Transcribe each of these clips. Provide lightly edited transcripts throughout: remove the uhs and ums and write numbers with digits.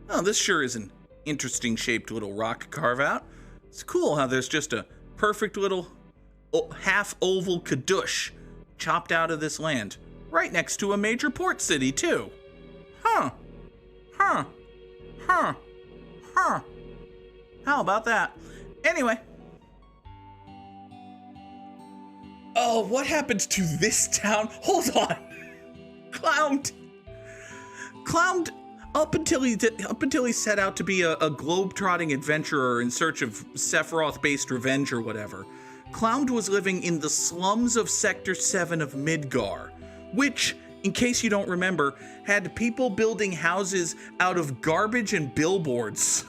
Oh, this sure is an interesting shaped little rock carve-out. It's cool how there's just a perfect little half-oval kadush chopped out of this land, right next to a major port city, too. Huh. Huh. Huh. Huh. How about that? Anyway. Oh, what happened to this town? Hold on. Cloumd. Cloumd, up until he set out to be a globe-trotting adventurer in search of Sephiroth-based revenge or whatever, Cloumd was living in the slums of Sector 7 of Midgar, which, in case you don't remember, had people building houses out of garbage and billboards.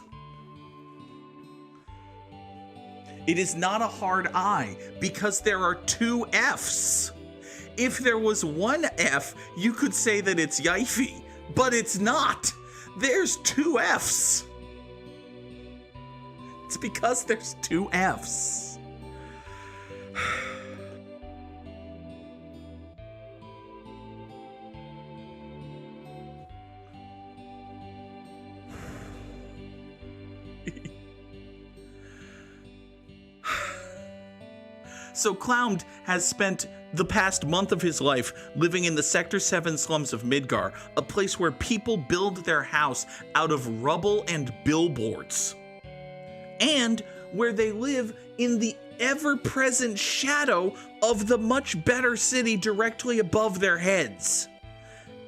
It is not a hard I, because there are two Fs. If there was one F, you could say that it's Yifey, but it's not. There's two Fs. It's because there's two Fs. So Cloumd has spent the past month of his life living in the Sector 7 slums of Midgar, a place where people build their house out of rubble and billboards, and where they live in the ever-present shadow of the much better city directly above their heads.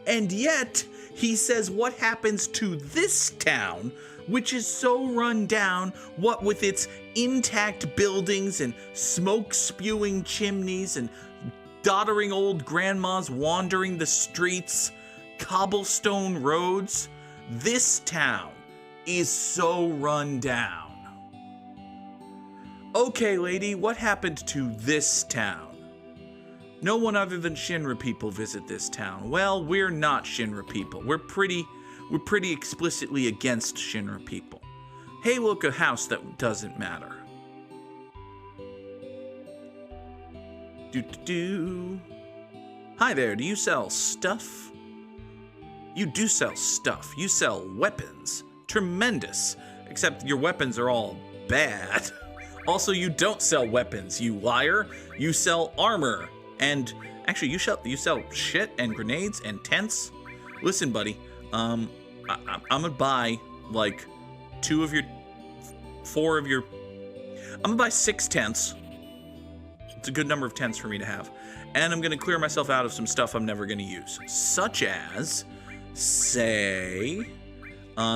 And yet, he says what happens to this town, which is so run down, what with its intact buildings and smoke-spewing chimneys and doddering old grandmas wandering the streets, cobblestone roads, this town is so run down. Okay, lady, what happened to this town? No one other than Shinra people visit this town. Well, we're not Shinra people. We're pretty explicitly against Shinra people. Hey, look, a house that doesn't matter. Do. Hi there, do you sell stuff? You do sell stuff. You sell weapons. Tremendous. Except your weapons are all bad. Also, you don't sell weapons, you liar. You sell armor. And actually, you sell shit and grenades and tents. Listen, buddy, I'm gonna buy like I'm gonna buy 6 tents. It's a good number of tents for me to have. And I'm gonna clear myself out of some stuff I'm never gonna use. Such as, say,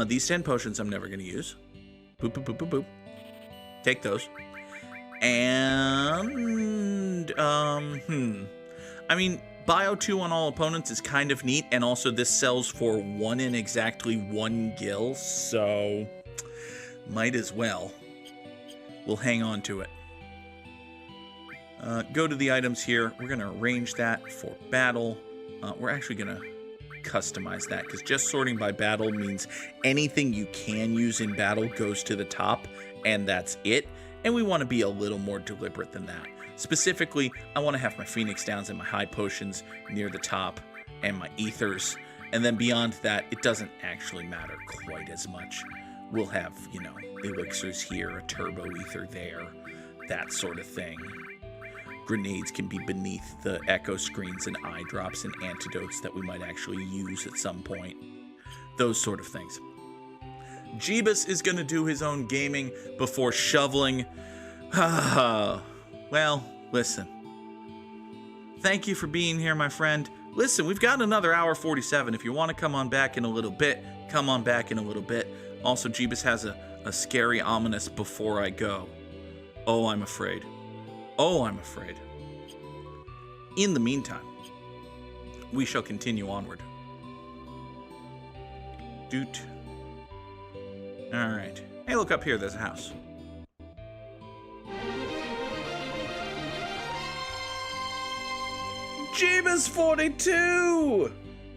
these 10 potions I'm never gonna use. Boop, boop, boop, boop, boop. Take those. And, I mean, Bio 2 on all opponents is kind of neat, and also this sells for 1 in exactly 1 gil, so might as well. We'll hang on to it. Go to the items here. We're going to arrange that for battle. We're actually going to customize that, because just sorting by battle means anything you can use in battle goes to the top, and that's it. And we want to be a little more deliberate than that. Specifically, I want to have my Phoenix Downs and my high potions near the top, and my ethers. And then beyond that, it doesn't actually matter quite as much. We'll have, you know, elixirs here, a turbo ether there, that sort of thing. Grenades can be beneath the echo screens and eye drops and antidotes that we might actually use at some point. Those sort of things. Jeebus is going to do his own gaming before shoveling. Well, listen. Thank you for being here, my friend. Listen, we've got another hour 47. If you want to come on back in a little bit, come on back in a little bit. Also, Jeebus has a scary, ominous before I go. Oh, I'm afraid. Oh, I'm afraid. In the meantime, we shall continue onward. Doot. Alright. Hey, look up here, there's a house. Jeebus42!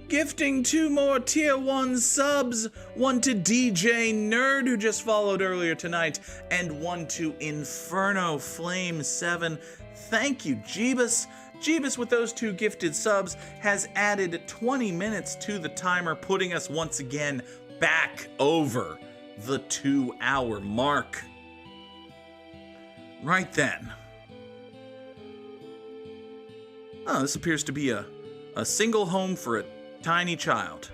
Gifting 2 more tier 1 subs, 1 to DJ Nerd, who just followed earlier tonight, and 1 to Inferno Flame 7. Thank you, Jeebus. Jeebus, with those 2 gifted subs, has added 20 minutes to the timer, putting us once again back over the 2-hour mark. Right then. Oh, this appears to be a single home for a tiny child.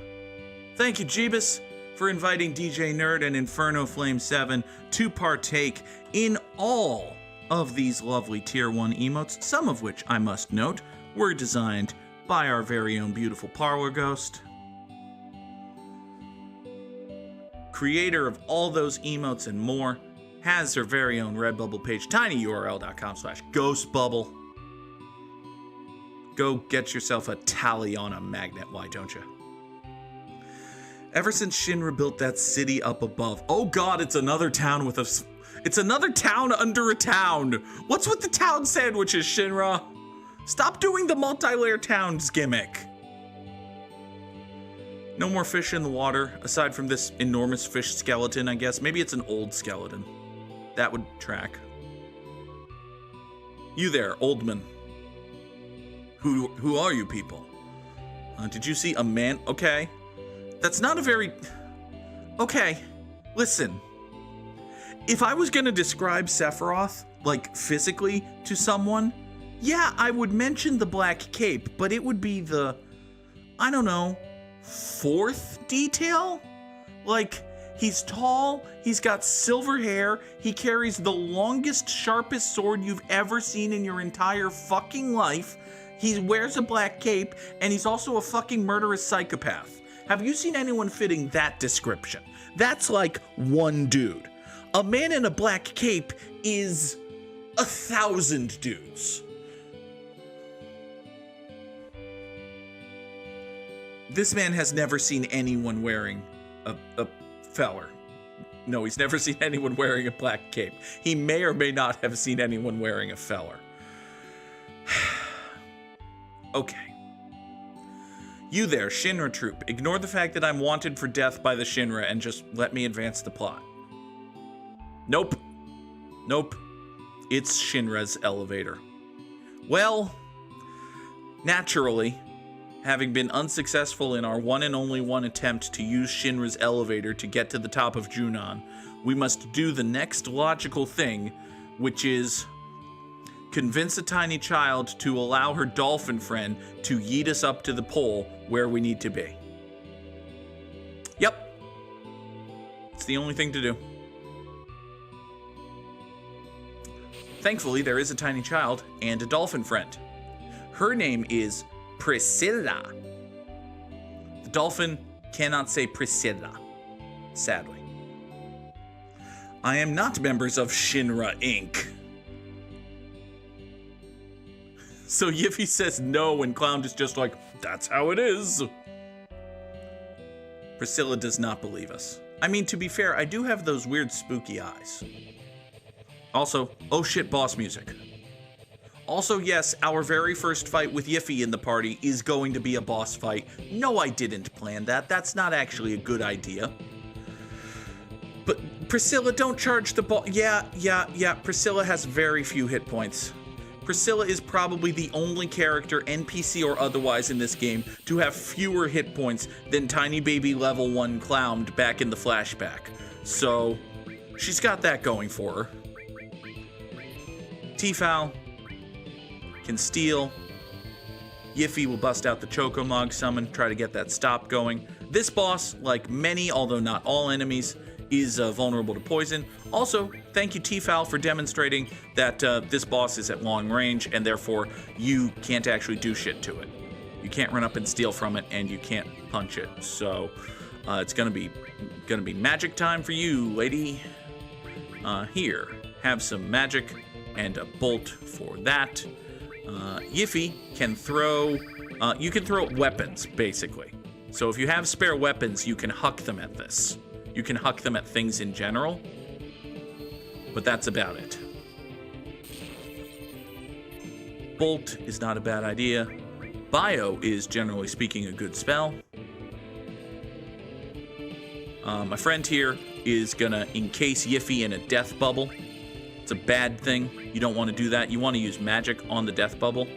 Thank you, Jeebus, for inviting DJ Nerd and Inferno Flame 7 to partake in all of these lovely Tier 1 emotes, some of which, I must note, were designed by our very own beautiful Parlor Ghost. Creator of all those emotes and more, has her very own Redbubble page, tinyurl.com/ghostbubble. Go get yourself a tally on a magnet, why don't you? Ever since Shinra built that city up above, oh god, it's another town with it's another town under a town. What's with the town sandwiches, Shinra? Stop doing the multi-layer towns gimmick. No more fish in the water, aside from this enormous fish skeleton, I guess. Maybe it's an old skeleton. That would track. You there, Oldman. Who are you people? Did you see a man? Okay. That's not a very... Okay, listen. If I was gonna describe Sephiroth, like, physically to someone, yeah, I would mention the black cape, but it would be the, I don't know, 4th detail? Like, he's tall, he's got silver hair, he carries the longest, sharpest sword you've ever seen in your entire fucking life, he wears a black cape, and he's also a fucking murderous psychopath. Have you seen anyone fitting that description? That's like one dude. A man in a black cape is 1,000 dudes. This man has never seen anyone wearing a feller. No, he's never seen anyone wearing a black cape. He may or may not have seen anyone wearing a feller. Okay. You there, Shinra troop. Ignore the fact that I'm wanted for death by the Shinra and just let me advance the plot. Nope. Nope. It's Shinra's elevator. Well, naturally, having been unsuccessful in our one and only one attempt to use Shinra's elevator to get to the top of Junon, we must do the next logical thing, which is convince a tiny child to allow her dolphin friend to yeet us up to the pole where we need to be. Yep. It's the only thing to do. Thankfully, there is a tiny child and a dolphin friend. Her name is Priscilla. The dolphin cannot say Priscilla, sadly. I am not members of Shinra Inc. So Yiffy says no, and Cloumd is just like, that's how it is. Priscilla does not believe us. I mean, to be fair, I do have those weird spooky eyes. Also, oh shit, boss music. Also, yes, our very first fight with Yiffy in the party is going to be a boss fight. No, I didn't plan that. That's not actually a good idea. But Priscilla, don't charge the boss. Yeah, Priscilla has very few hit points. Priscilla is probably the only character, NPC or otherwise, in this game to have fewer hit points than tiny baby level 1 Cloumd back in the flashback. So, she's got that going for her. T-Foul can steal. Yiffy will bust out the Chocomog summon, try to get that stop going. This boss, like many, although not all enemies, is vulnerable to poison. Also, thank you T-Foul for demonstrating that this boss is at long range, and therefore you can't actually do shit to it. You can't run up and steal from it, and you can't punch it. So it's gonna be magic time for you, lady. Here, have some magic and a bolt for that. Yiffy can throw. You can throw weapons, basically. So if you have spare weapons, you can huck them at this. You can huck them at things in general, but that's about it. Bolt is not a bad idea. Bio is, generally speaking, a good spell. My friend here is gonna encase Yiffy in a death bubble. It's a bad thing. You don't want to do that. You want to use magic on the death bubble.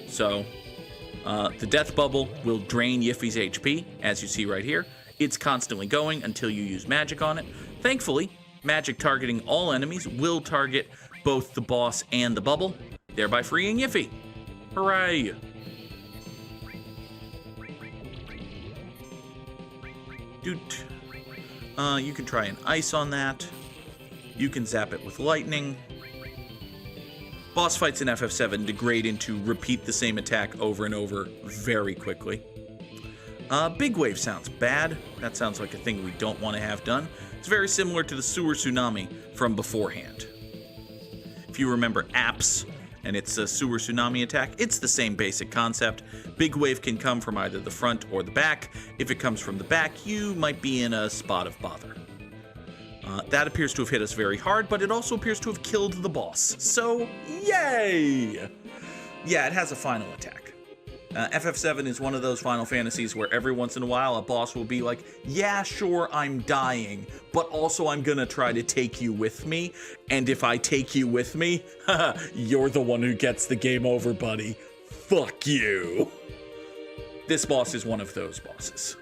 So, the death bubble will drain Yiffy's HP, as you see right here. It's constantly going until you use magic on it. Thankfully, magic targeting all enemies will target both the boss and the bubble, thereby freeing Yiffy. Hooray! Doot. You can try an ice on that. You can zap it with lightning. Boss fights in FF7 degrade into repeat the same attack over and over very quickly. Big wave sounds bad. That sounds like a thing we don't want to have done. It's very similar to the sewer tsunami from beforehand. If you remember apps and it's a sewer tsunami attack, it's the same basic concept. Big wave can come from either the front or the back. If it comes from the back, you might be in a spot of bother. That appears to have hit us very hard, but it also appears to have killed the boss. So, yay! Yeah, it has a final attack. FF7 is one of those Final Fantasies where every once in a while a boss will be like, yeah, sure, I'm dying, but also I'm gonna try to take you with me, and if I take you with me, you're the one who gets the game over, buddy. Fuck you. This boss is one of those bosses.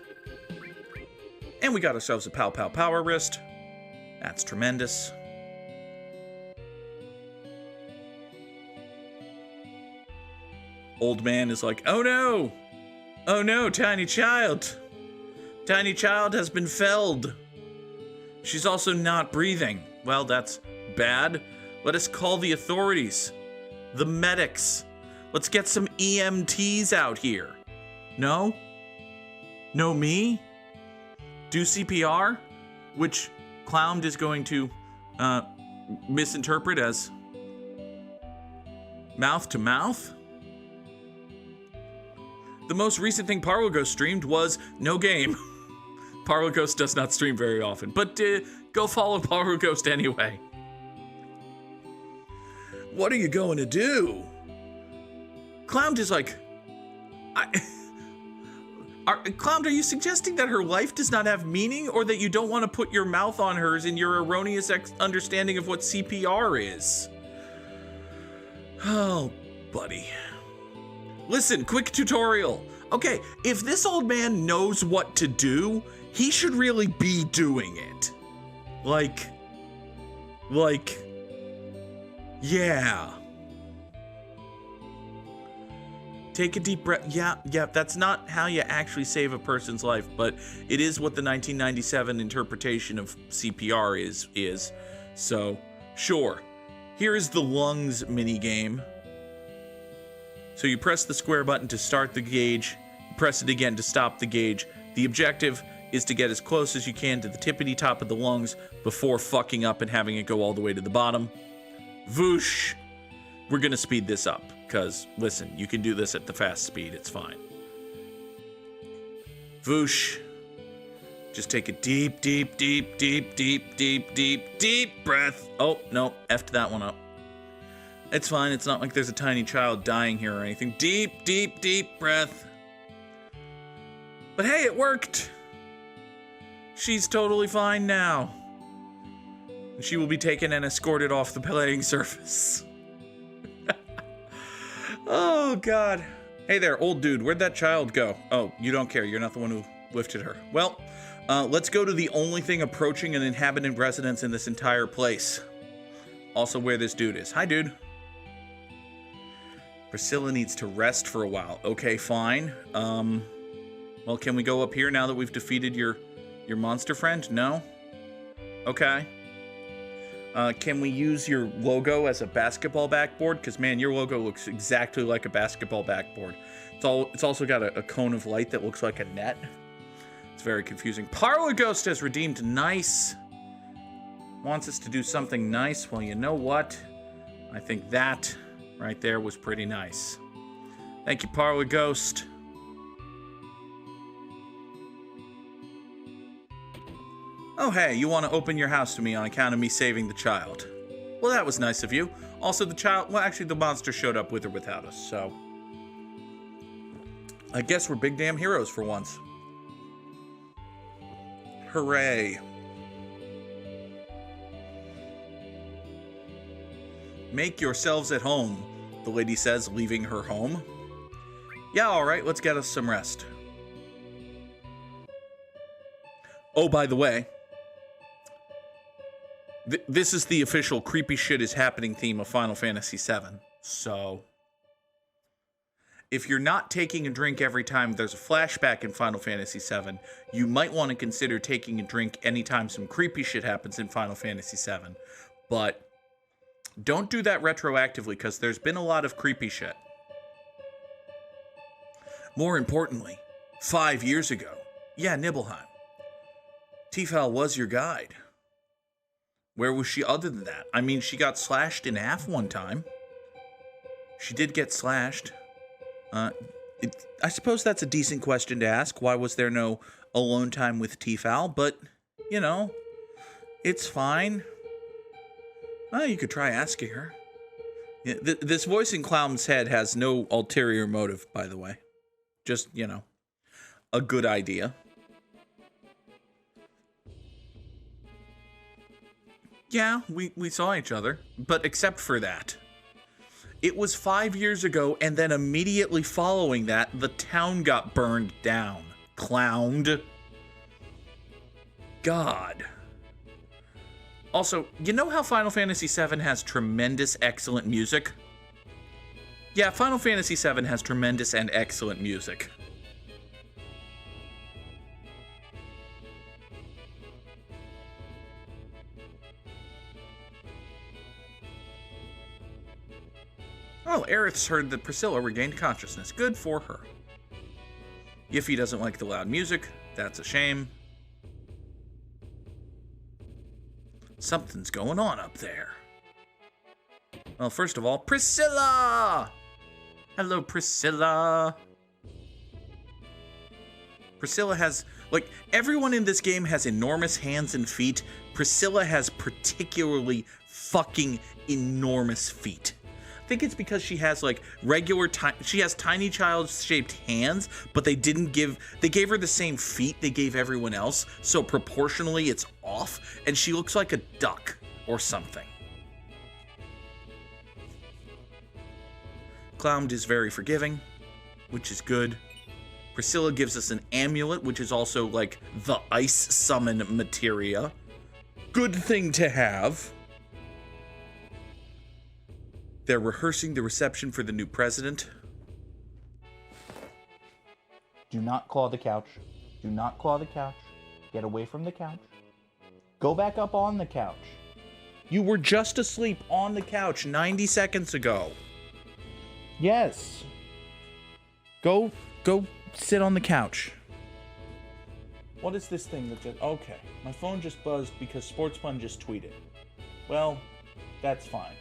And we got ourselves a Pow Pow Power Wrist. That's tremendous. Old man is like, oh no! Oh no, tiny child! Tiny child has been felled. She's also not breathing. Well, that's bad. Let us call the authorities. The medics. Let's get some EMTs out here. No? No me? Do CPR? Which Cloumd is going to misinterpret as mouth to mouth? The most recent thing Parlo Ghost streamed was no game. Parlo Ghost does not stream very often, but go follow Parlo Ghost anyway. What are you going to do? Cloumd is like, Cloumd, are you suggesting that her life does not have meaning, or that you don't want to put your mouth on hers in your erroneous understanding of what CPR is? Oh, buddy. Listen, quick tutorial. Okay, if this old man knows what to do, he should really be doing it. Like, yeah. Take a deep breath. Yeah, that's not how you actually save a person's life, but it is what the 1997 interpretation of CPR is. So, sure. Here is the lungs minigame. So you press the square button to start the gauge, press it again to stop the gauge. The objective is to get as close as you can to the tippity top of the lungs before fucking up and having it go all the way to the bottom. Voosh! We're gonna speed this up, because, listen, you can do this at the fast speed, it's fine. Voosh. Just take a deep breath. Oh, no, effed that one up. It's fine, it's not like there's a tiny child dying here or anything. Deep breath. But hey, it worked! She's totally fine now. She will be taken and escorted off the playing surface. Oh, God. Hey there, old dude, where'd that child go? Oh, you don't care, you're not the one who lifted her. Well, let's go to the only thing approaching an inhabitant residence in this entire place. Also where this dude is. Hi, dude. Priscilla needs to rest for a while. Okay, fine. Well, can we go up here now that we've defeated your monster friend? No? Okay. Can we use your logo as a basketball backboard? Because, man, your logo looks exactly like a basketball backboard. It's also got a cone of light that looks like a net. It's very confusing. Parlo Ghost has redeemed nice. Wants us to do something nice. Well, you know what? I think that right there was pretty nice. Thank you, Parlo Ghost. Oh, hey, you want to open your house to me on account of me saving the child. Well, that was nice of you. Also, the child, well, actually, the monster showed up with or without us, so I guess we're big damn heroes for once. Hooray. Make yourselves at home, the lady says, leaving her home. Yeah, all right, let's get us some rest. Oh, by the way, this is the official creepy shit is happening theme of Final Fantasy VII. So, if you're not taking a drink every time there's a flashback in Final Fantasy VII, you might want to consider taking a drink anytime some creepy shit happens in Final Fantasy VII. But don't do that retroactively, because there's been a lot of creepy shit. More importantly, 5 years ago, yeah, Nibelheim, Tiefal was your guide. Where was she other than that? I mean, she got slashed in half one time. She did get slashed. I suppose that's a decent question to ask. Why was there no alone time with Tiefal? But, you know, it's fine. You could try asking her. Yeah, this voice in Cloumd's head has no ulterior motive, by the way. Just, you know, a good idea. Yeah, we saw each other, but except for that. It was 5 years ago, and then immediately following that, the town got burned down. Cloumd. God. Also, you know how Final Fantasy VII has tremendous, excellent music? Yeah, Final Fantasy VII has tremendous and excellent music. Oh, Aerith's heard that Priscilla regained consciousness. Good for her. Yiffy doesn't like the loud music. That's a shame. Something's going on up there. Well, first of all, Priscilla! Hello, Priscilla. Priscilla has, like, everyone in this game has enormous hands and feet. Priscilla has particularly fucking enormous feet. I think it's because she has like she has tiny child-shaped hands, but they gave her the same feet they gave everyone else, so proportionally it's off, and she looks like a duck or something. Cloumd is very forgiving, which is good. Priscilla gives us an amulet, which is also like the ice summon materia. Good thing to have. They're rehearsing the reception for the new president. Do not claw the couch. Do not claw the couch. Get away from the couch. Go back up on the couch. You were just asleep on the couch 90 seconds ago. Yes. Go sit on the couch. What is this thing that just... Okay. My phone just buzzed because Sportspun just tweeted. Well, that's fine.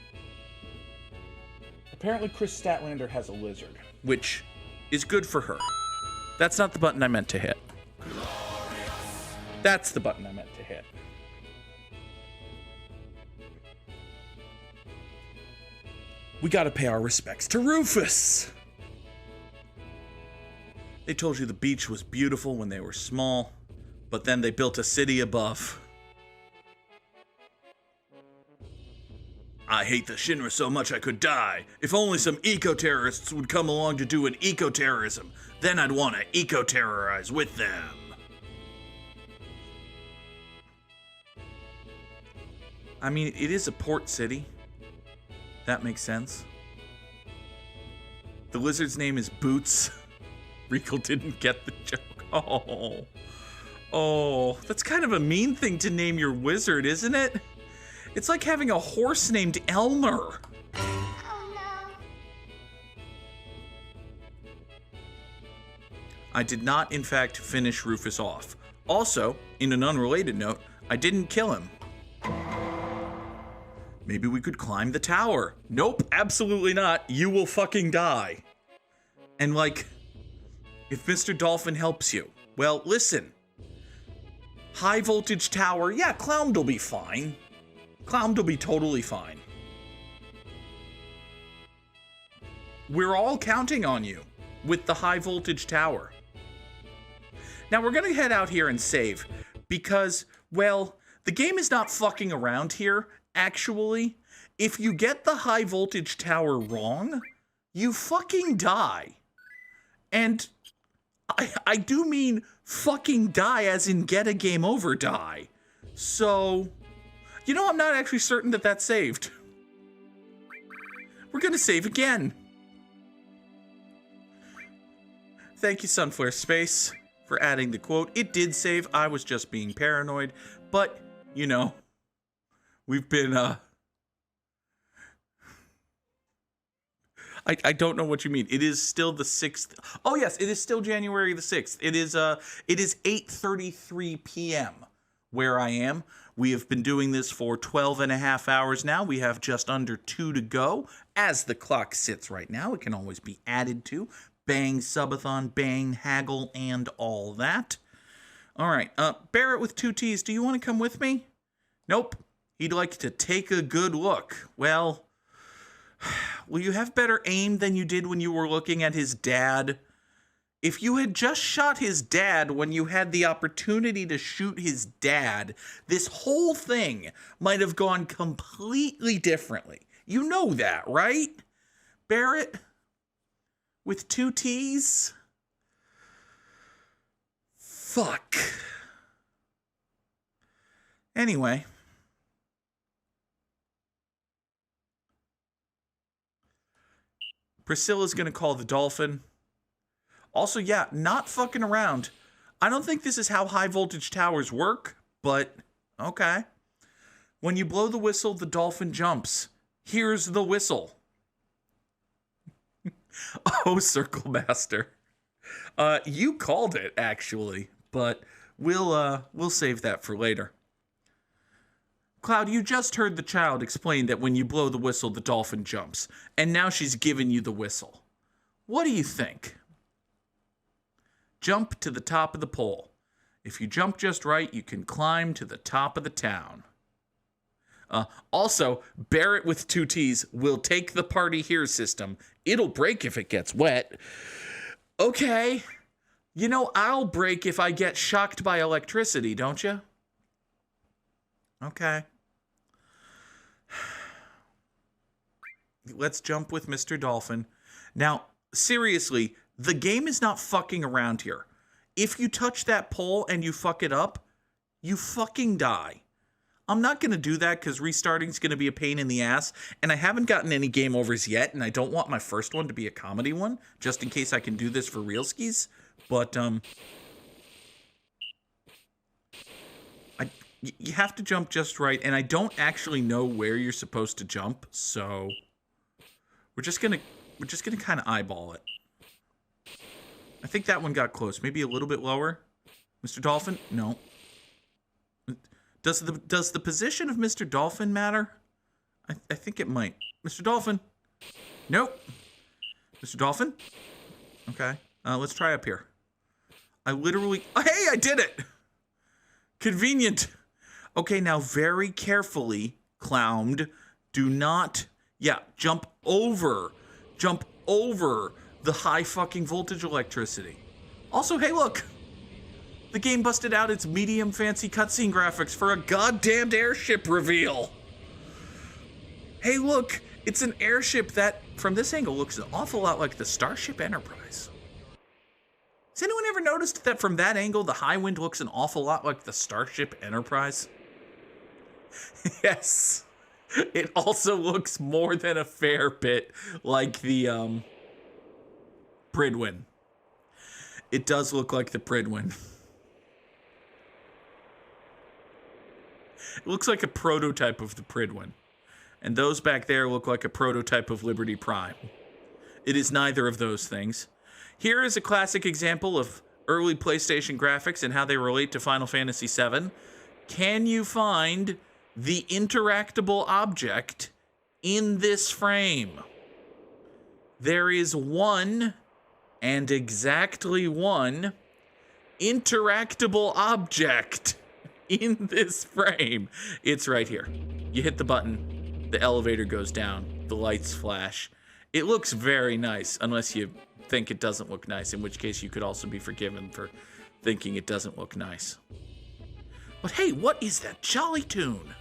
Apparently Chris Statlander has a lizard, which is good for her. That's not the button I meant to hit. That's the button I meant to hit. We gotta pay our respects to Rufus! They told you the beach was beautiful when they were small, but then they built a city above. I hate the Shinra so much I could die. If only some eco-terrorists would come along to do an eco-terrorism, then I'd want to eco-terrorize with them. I mean, it is a port city. That makes sense. The lizard's name is Boots. Rico didn't get the joke. Oh, that's kind of a mean thing to name your wizard, isn't it? It's like having a horse named Elmer. Oh, no. I did not, in fact, finish Rufus off. Also, in an unrelated note, I didn't kill him. Maybe we could climb the tower. Nope, absolutely not. You will fucking die. And like, if Mr. Dolphin helps you, well, listen. High voltage tower, yeah, Cloumd will be fine. Cloumd will be totally fine. We're all counting on you with the high voltage tower. Now we're gonna head out here and save because, well, the game is not fucking around here, actually. If you get the high voltage tower wrong, you fucking die. And I do mean fucking die as in get a game over die. So, you know, I'm not actually certain that that's saved. We're gonna save again. Thank you, Sunflare Space, for adding the quote. It did save. I was just being paranoid. But, you know, we've been, I don't know what you mean. It is still the 6th. Oh, yes, it is still January the 6th. It is 8:33 p.m. where I am. We have been doing this for 12 and a half hours now. We have just under 2 to go. As the clock sits right now, it can always be added to. Bang, subathon, bang, haggle, and all that. All right, Barrett with 2 T's, do you want to come with me? Nope. He'd like to take a good look. Well, will you have better aim than you did when you were looking at his dad? If you had just shot his dad when you had the opportunity to shoot his dad, this whole thing might have gone completely differently. You know that, right? Barrett with 2 T's? Fuck. Anyway. Priscilla's gonna call the dolphin. Also, yeah, not fucking around. I don't think this is how high voltage towers work, but okay. When you blow the whistle, the dolphin jumps. Here's the whistle. Oh, Circle Master. You called it, actually, but we'll save that for later. Cloud, you just heard the child explain that when you blow the whistle, the dolphin jumps, and now she's giving you the whistle. What do you think? Jump to the top of the pole. If you jump just right, you can climb to the top of the town. Also, Barrett with 2 T's will take the party here system. It'll break if it gets wet. Okay. You know, I'll break if I get shocked by electricity, don't you? Okay. Let's jump with Mr. Dolphin. Now, seriously, the game is not fucking around here. If you touch that pole and you fuck it up, you fucking die. I'm not going to do that because restarting is going to be a pain in the ass, and I haven't gotten any game overs yet, and I don't want my first one to be a comedy one, just in case I can do this for realskis. But, you have to jump just right, and I don't actually know where you're supposed to jump, so we're just gonna kind of eyeball it. I think that one got close. Maybe a little bit lower. Mr. Dolphin? No. Does the position of Mr. Dolphin matter? I think it might. Mr. Dolphin? Nope. Mr. Dolphin? Okay. Let's try up here. I literally... Oh, hey, I did it! Convenient. Okay, now very carefully, Cloumd, do not... Yeah, jump over the high fucking voltage electricity. Also, hey, look! The game busted out its medium fancy cutscene graphics for a goddamned airship reveal. Hey, look, it's an airship that, from this angle, looks an awful lot like the Starship Enterprise. Has anyone ever noticed that from that angle, the High Wind looks an awful lot like the Starship Enterprise? Yes. It also looks more than a fair bit like the, Pridwin. It does look like the Pridwin. It looks like a prototype of the Pridwin. And those back there look like a prototype of Liberty Prime. It is neither of those things. Here is a classic example of early PlayStation graphics and how they relate to Final Fantasy VII. Can you find the interactable object in this frame? There is one, and exactly one, interactable object in this frame. It's right here. You hit the button, the elevator goes down, the lights flash. It looks very nice, unless you think it doesn't look nice, in which case you could also be forgiven for thinking it doesn't look nice. But hey, what is that jolly tune?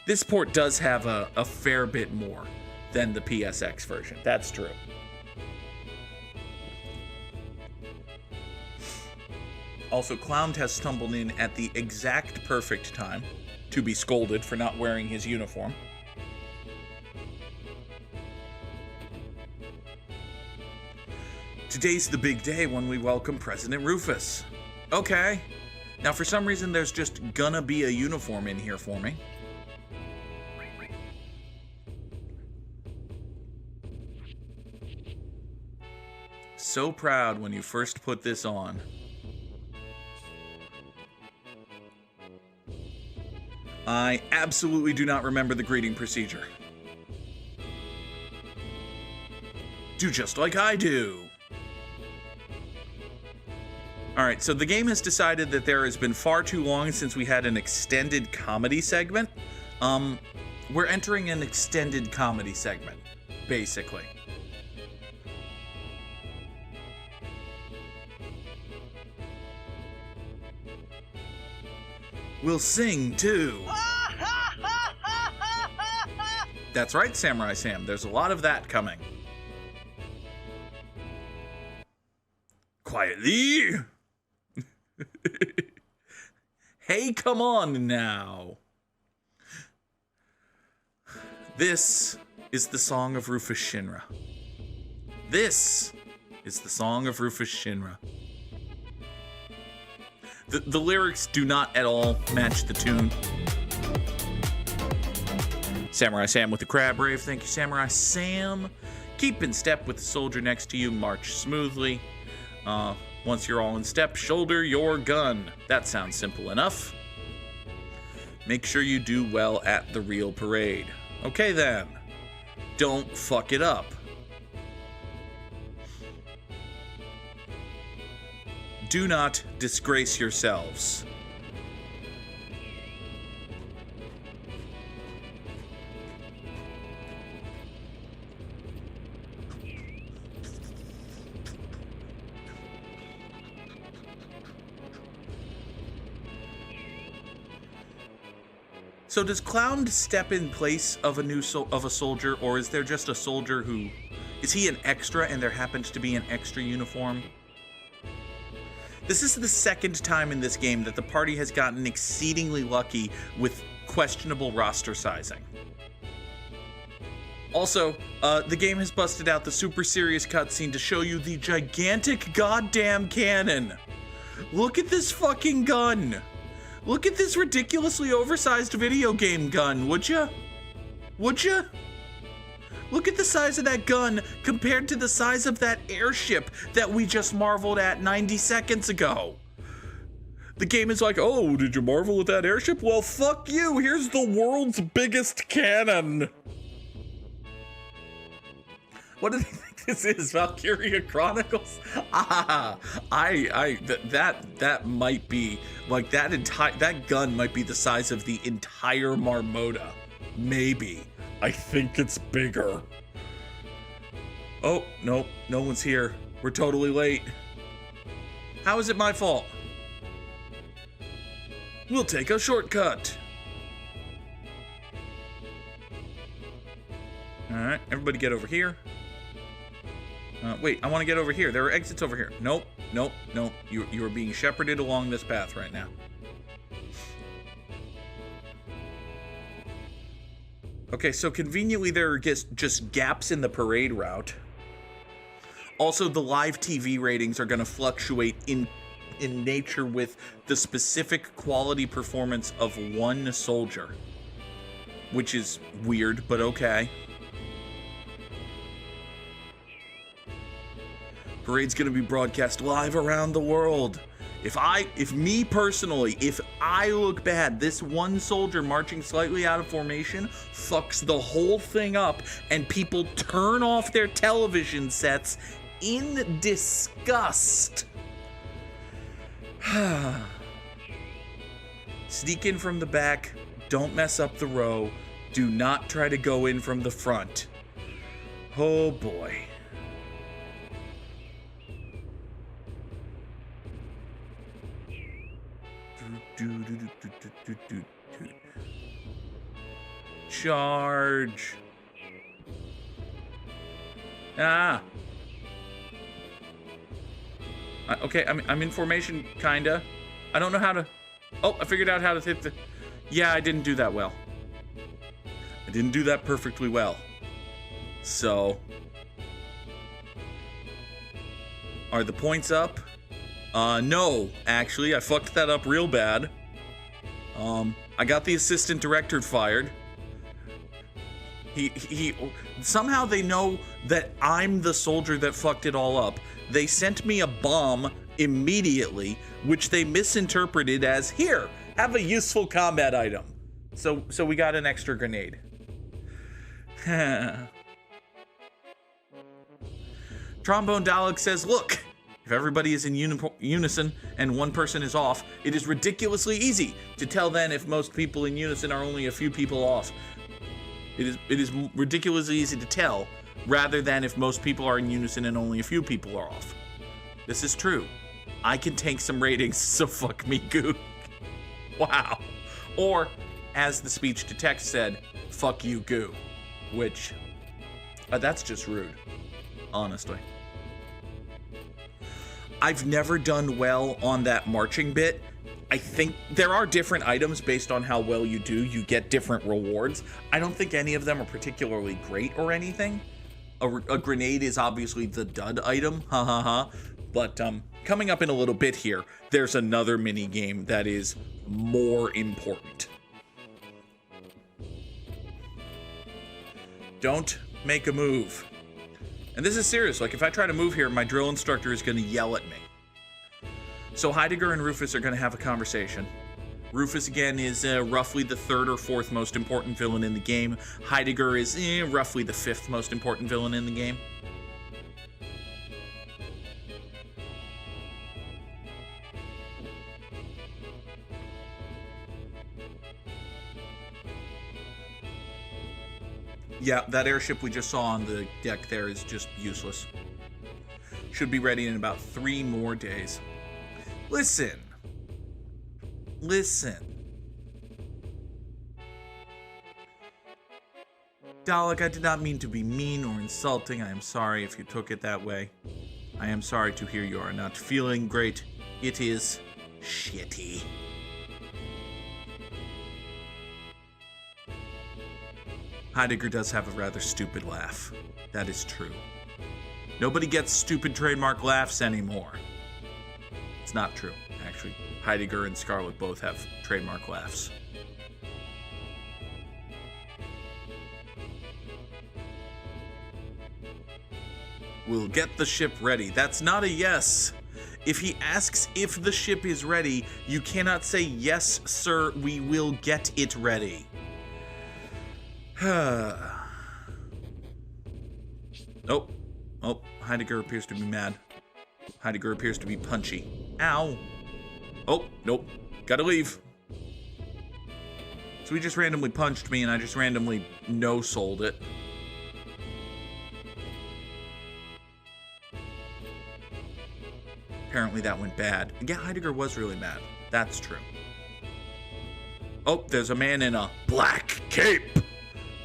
This port does have a fair bit more than the PSX version. That's true. Also, Cloumd has stumbled in at the exact perfect time to be scolded for not wearing his uniform. Today's the big day when we welcome President Rufus. Okay. Now, for some reason, there's just gonna be a uniform in here for me. So proud when you first put this on. I absolutely do not remember the greeting procedure. Do just like I do. Alright, so the game has decided that there has been far too long since we had an extended comedy segment. We're entering an extended comedy segment, basically. We'll sing, too. That's right, Samurai Sam. There's a lot of that coming. Quietly. Hey, come on now. This is the song of Rufus Shinra. This is the song of Rufus Shinra. The lyrics do not at all match the tune. Samurai Sam with the crab rave. Thank you, Samurai Sam. Keep in step with the soldier next to you. March smoothly. Once you're all in step, shoulder your gun. That sounds simple enough. Make sure you do well at the real parade. Okay then. Don't fuck it up. Do not disgrace yourselves. So does Cloumd step in place of a soldier, or is there just a soldier who... Is he an extra and there happens to be an extra uniform? This is the second time in this game that the party has gotten exceedingly lucky with questionable roster sizing. Also, the game has busted out the super serious cutscene to show you the gigantic goddamn cannon. Look at this fucking gun. Look at this ridiculously oversized video game gun, would ya? Would ya? Look at the size of that gun compared to the size of that airship that we just marveled at 90 seconds ago. The game is like, oh, did you marvel at that airship? Well, fuck you. Here's the world's biggest cannon. What do they think this is? Valkyria Chronicles? That might be like that gun might be the size of the entire Marmota. Maybe. I think it's bigger. Oh, nope, no one's here. We're totally late. How is it my fault? We'll take a shortcut. All right, everybody get over here. Wait, I want to get over here. There are exits over here. Nope, nope, nope. You are being shepherded along this path right now. Okay, so conveniently there are just gaps in the parade route. Also, the live TV ratings are going to fluctuate in nature with the specific quality performance of one soldier, which is weird, but okay. Parade's going to be broadcast live around the world. If me personally, if I look bad, this one soldier marching slightly out of formation fucks the whole thing up and people turn off their television sets in disgust. Sneak in from the back. Don't mess up the row. Do not try to go in from the front. Oh boy. Charge. Okay, I'm in formation, kinda. I don't know how to... Oh, I figured out how to hit the... Yeah, I didn't do that well. I didn't do that perfectly well. So... Are the points up? No, actually, I fucked that up real bad. I got the assistant director fired. He somehow they know that I'm the soldier that fucked it all up. They sent me a bomb immediately, which they misinterpreted as, here, have a useful combat item. So we got an extra grenade. Trombone Dalek says, look, if everybody is in unison and one person is off, it is ridiculously easy to tell then if most people in unison are only a few people off. It is ridiculously easy to tell, rather than if most people are in unison and only a few people are off. This is true. I can tank some ratings, so fuck me, Goog. Wow. Or, as the speech to text said, fuck you, Goo. Which, that's just rude, honestly. I've never done well on that marching bit. I think there are different items based on how well you do. You get different rewards. I don't think any of them are particularly great or anything. A grenade is obviously the dud item, ha ha ha. But coming up in a little bit here, there's another mini game that is more important. Don't make a move. And this is serious. Like, if I try to move here, my drill instructor is going to yell at me. So Heidegger and Rufus are going to have a conversation. Rufus, again, is roughly the third or fourth most important villain in the game. Heidegger is roughly the fifth most important villain in the game. Yeah, that airship we just saw on the deck there is just useless. Should be ready in about 3 more days. Listen. Dalek, I did not mean to be mean or insulting. I am sorry if you took it that way. I am sorry to hear you are not feeling great. It is shitty. Heidegger does have a rather stupid laugh. That is true. Nobody gets stupid trademark laughs anymore. It's not true, actually. Heidegger and Scarlet both have trademark laughs. We'll get the ship ready. That's not a yes. If he asks if the ship is ready, you cannot say, yes, sir, we will get it ready. Nope. Oh, Heidegger appears to be mad. Heidegger appears to be punchy. Ow. Oh, nope. Gotta leave. So he just randomly punched me and I just randomly no-sold it. Apparently that went bad. Yeah, Heidegger was really mad. That's true. Oh, there's a man in a black cape.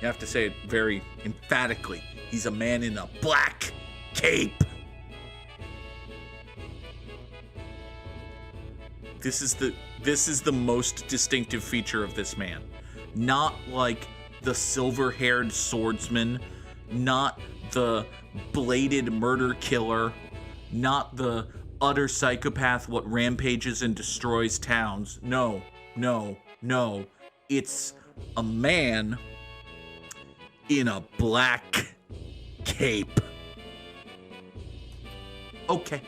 You have to say it very emphatically. He's a man in a black cape. This is the most distinctive feature of this man. Not like the silver-haired swordsman, not the bladed murder killer, not the utter psychopath what rampages and destroys towns. No. It's a man in a black cape. Okay.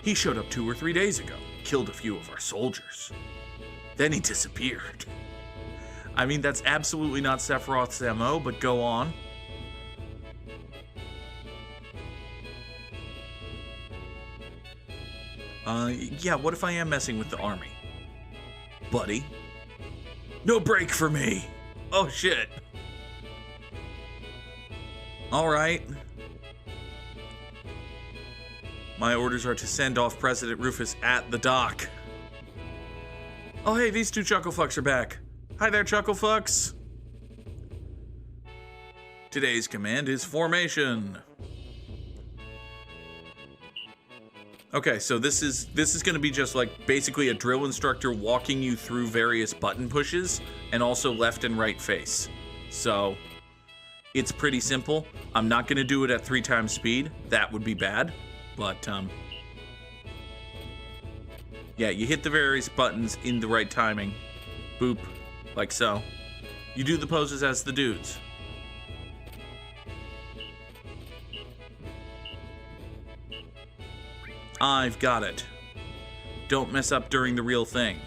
He showed up 2 or 3 days ago, killed a few of our soldiers. Then he disappeared. I mean, that's absolutely not Sephiroth's MO, but go on. Yeah, what if I am messing with the army? Buddy? No break for me! Oh, shit. Alright. My orders are to send off President Rufus at the dock. Oh, hey, these 2 chucklefucks are back. Hi there, chucklefucks. Today's command is formation. Okay, so this is going to be just like basically a drill instructor walking you through various button pushes and also left and right face. So it's pretty simple. I'm not going to do it at 3 times speed. That would be bad. But yeah, you hit the various buttons in the right timing. Boop, like so. You do the poses as the dudes. I've got it. Don't mess up during the real thing.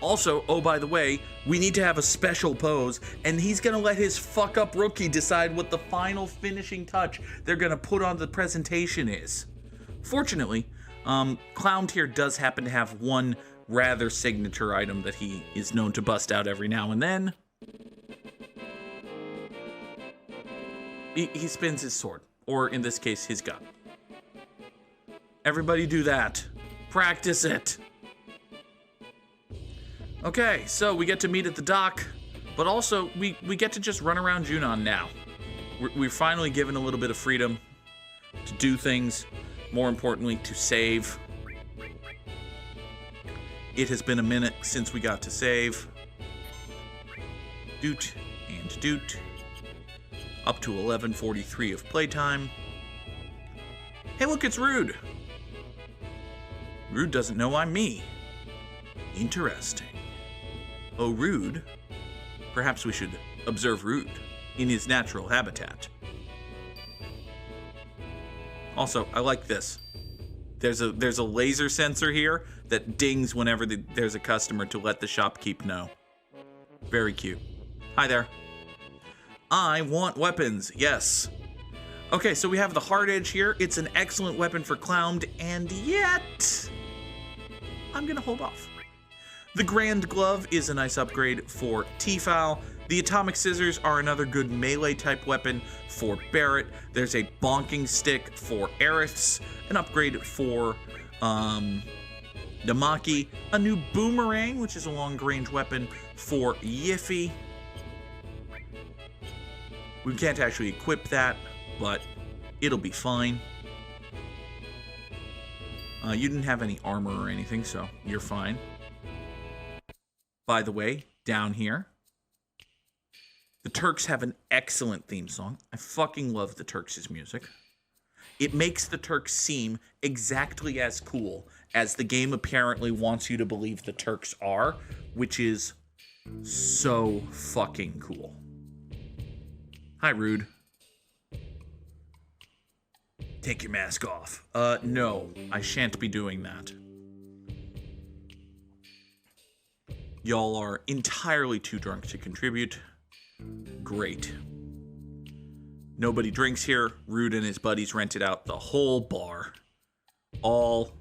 Also, oh, by the way, we need to have a special pose, and he's gonna let his fuck-up rookie decide what the final finishing touch they're gonna put on the presentation is. Fortunately, Cloumd here does happen to have one rather signature item that he is known to bust out every now and then. He spins his sword, or in this case, his gun. Everybody do that. Practice it. Okay, so we get to meet at the dock, but also we get to just run around Junon now. We're finally given a little bit of freedom to do things, more importantly, to save. It has been a minute since we got to save. Doot and doot. Up to 11:43 of playtime. Hey, look, it's Rude. Rude doesn't know I'm me. Interesting. Oh, Rude. Perhaps we should observe Rude in his natural habitat. Also, I like this. There's a laser sensor here that dings whenever there's a customer to let the shopkeep know. Very cute. Hi there. I want weapons, yes. Okay, so we have the hard edge here. It's an excellent weapon for Cloumd, and yet I'm gonna hold off. The Grand Glove is a nice upgrade for T-Foul. The Atomic Scissors are another good melee type weapon for Barrett. There's a Bonking Stick for Aeriths, an upgrade for Namaki, a new Boomerang, which is a long range weapon for Yiffy. We can't actually equip that, but it'll be fine. You didn't have any armor or anything, so you're fine. By the way, down here, the Turks have an excellent theme song. I fucking love the Turks' music. It makes the Turks seem exactly as cool as the game apparently wants you to believe the Turks are, which is so fucking cool. Hi, Rude. Take your mask off. No, I shan't be doing that. Y'all are entirely too drunk to contribute. Great. Nobody drinks here. Rude and his buddies rented out the whole bar. All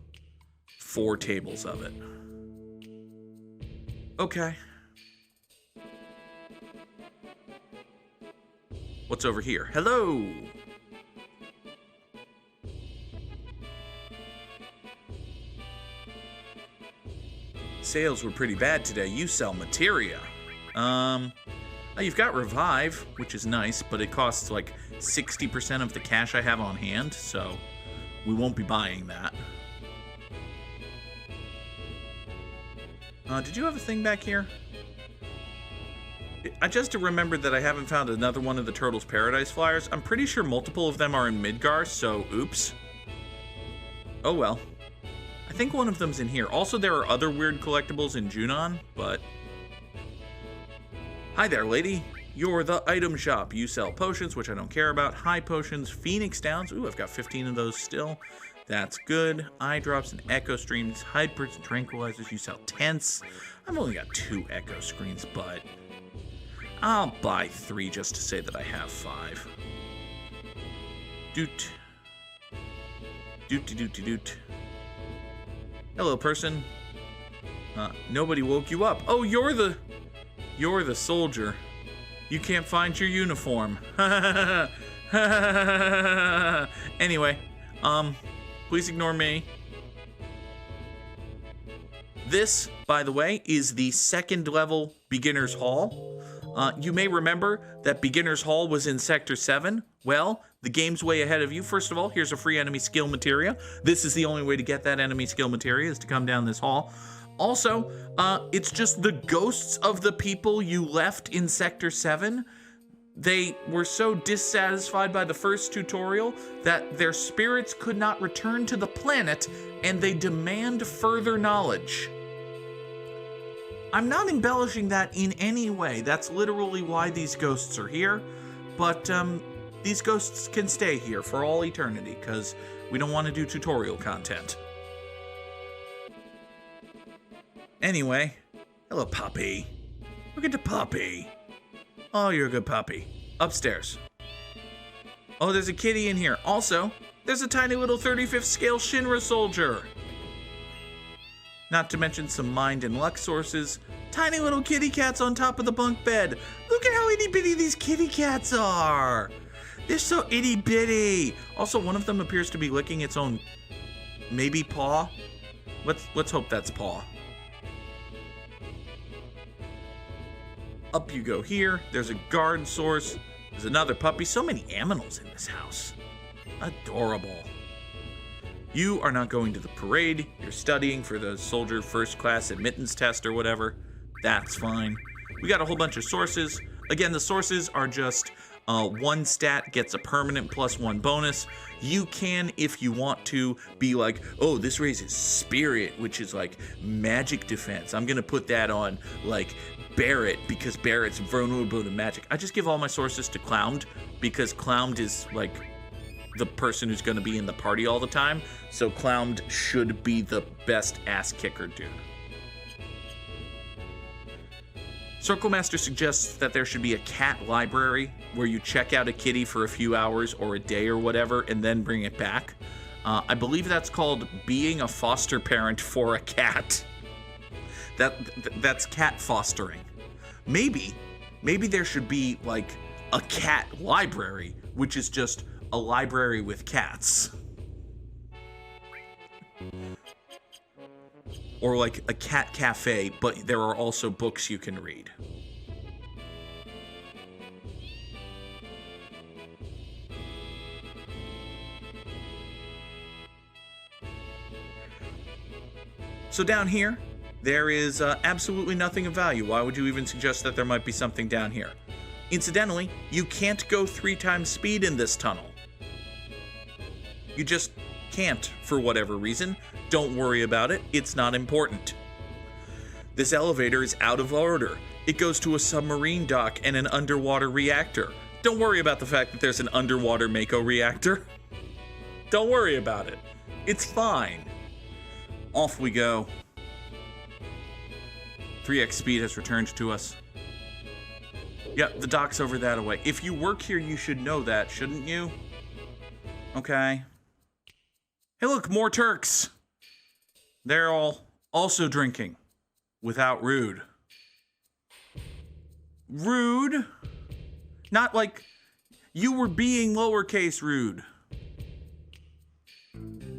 4 tables of it. Okay. What's over here? Hello! Sales were pretty bad today. You sell materia. You've got Revive, which is nice, but it costs like 60% of the cash I have on hand, so we won't be buying that. Did you have a thing back here? I just remembered that I haven't found another one of the Turtles Paradise flyers. I'm pretty sure multiple of them are in Midgar, so oops. Oh well. I think one of them's in here. Also, there are other weird collectibles in Junon, but... Hi there, lady. You're the item shop. You sell potions, which I don't care about. High potions, Phoenix Downs. Ooh, I've got 15 of those still. That's good. Eye drops and echo streams. Hide perks and tranquilizers. You sell tents. I've only got 2 echo screens, but I'll buy 3 just to say that I have 5. Doot. Doot. Hello, person. Nobody woke you up. Oh, you're the soldier. You can't find your uniform. Anyway, please ignore me. This, by the way, is the 2nd level Beginner's Hall. You may remember that Beginner's Hall was in Sector 7. Well, the game's way ahead of you. First of all, here's a free enemy skill materia. This is the only way to get that enemy skill materia, is to come down this hall. Also, it's just the ghosts of the people you left in Sector 7. They were so dissatisfied by the first tutorial that their spirits could not return to the planet, and they demand further knowledge. I'm not embellishing that in any way. That's literally why these ghosts are here. But these ghosts can stay here for all eternity, because we don't want to do tutorial content. Anyway, hello, puppy. Look at the puppy. Oh, you're a good puppy. Upstairs. Oh, there's a kitty in here. Also, there's a tiny little 35th scale Shinra soldier. Not to mention some mind and luck sources. Tiny little kitty cats on top of the bunk bed. Look at how itty bitty these kitty cats are. They're so itty bitty. Also, one of them appears to be licking its own maybe paw. Let's hope that's paw. Up you go here. There's a guard source. There's another puppy. So many aminals in this house. Adorable. You are not going to the parade. You're studying for the soldier first class admittance test or whatever. That's fine. We got a whole bunch of sources. Again, the sources are just one stat gets a permanent +1 bonus. You can, if you want to, be like, oh, this raises spirit, which is like magic defense. I'm gonna put that on like Barrett because Barrett's vulnerable to magic. I just give all my sources to Cloumd because Cloumd is like the person who's going to be in the party all the time. So Cloumd should be the best ass kicker dude. Circle Master suggests that there should be a cat library where you check out a kitty for a few hours or a day or whatever and then bring it back. I believe that's called being a foster parent for a cat. That's cat fostering. Maybe there should be like a cat library, which is just a library with cats. Or like a cat cafe, but there are also books you can read. So down here, there is absolutely nothing of value. Why would you even suggest that there might be something down here? Incidentally, you can't go 3 times speed in this tunnel. You just can't, for whatever reason. Don't worry about it, it's not important. This elevator is out of order. It goes to a submarine dock and an underwater reactor. Don't worry about the fact that there's an underwater Mako reactor. Don't worry about it. It's fine. Off we go. 3x speed has returned to us. Yep, the dock's over that way. If you work here, you should know that, shouldn't you? Okay. Hey, look, more Turks. They're all also drinking. Without rude. Rude? Not like you were being lowercase rude.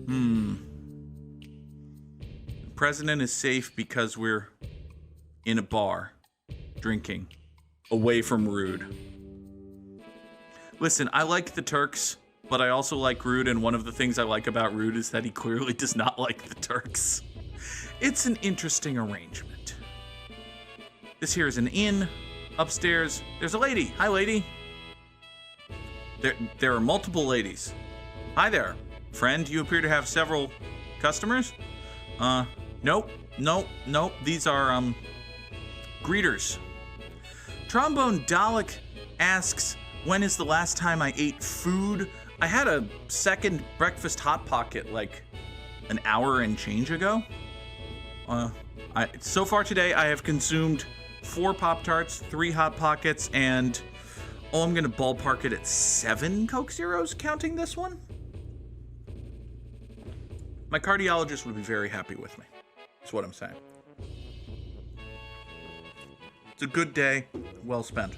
The president is safe because we're in a bar, drinking, away from rude. Listen, I like the Turks, but I also like Rude, and one of the things I like about Rude is that he clearly does not like the Turks. It's an interesting arrangement. This here is an inn. Upstairs, there's a lady. Hi, lady. There are multiple ladies. Hi there, friend. You appear to have several customers? Nope. These are, greeters. Trombone Dalek asks, when is the last time I ate food? I had a second breakfast Hot Pocket like an hour and change ago. So far today, I have consumed 4 Pop-Tarts, 3 Hot Pockets, and I'm gonna ballpark it at 7 Coke Zeros, counting this one. My cardiologist would be very happy with me. That's what I'm saying. It's a good day, well spent.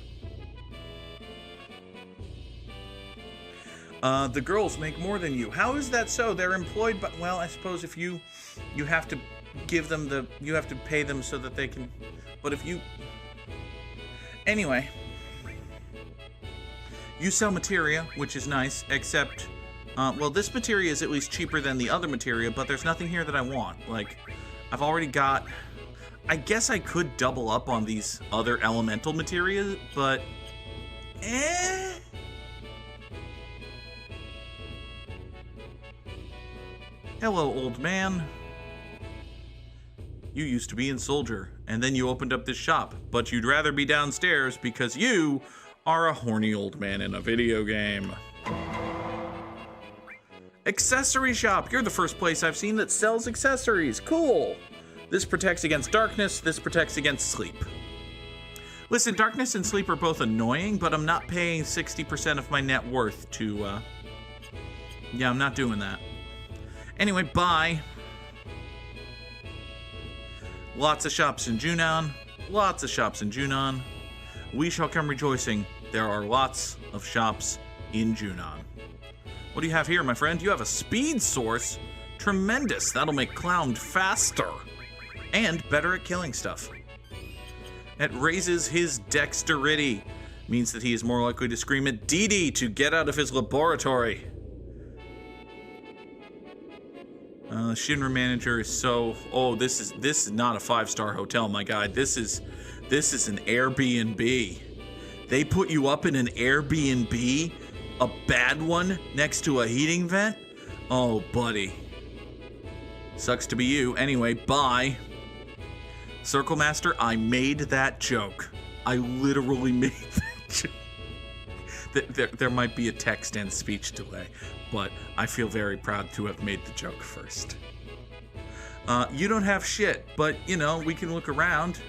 The girls make more than you. How is that so? They're employed by, well, I suppose if you have to give them you have to pay them so that they can, but if you, Anyway, you sell materia, which is nice, except, well, this materia is at least cheaper than the other materia, but there's nothing here that I want. Like, I've already got... I guess I could double up on these other elemental materia, but... Hello, old man. You used to be in Soldier, and then you opened up this shop, but you'd rather be downstairs because you are a horny old man in a video game. Accessory shop. You're the first place I've seen that sells accessories. Cool. This protects against darkness. This protects against sleep. Listen, darkness and sleep are both annoying, but I'm not paying 60% of my net worth to, yeah, I'm not doing that. Anyway, bye. Lots of shops in Junon. Lots of shops in Junon. We shall come rejoicing. There are lots of shops in Junon. What do you have here, my friend? You have a speed source? Tremendous. That'll make Cloumd faster. And better at killing stuff. It raises his dexterity. Means that he is more likely to scream at Dee Dee to get out of his laboratory. Shinra manager is so... Oh, this is not a 5-star hotel, my guy. This is an Airbnb. They put you up in an Airbnb? A bad one next to a heating vent? Oh, buddy. Sucks to be you. Anyway, bye. Circle Master, I made that joke. I literally made that joke. There might be a text and speech delay, but I feel very proud to have made the joke first. You don't have shit, but, you know, we can look around.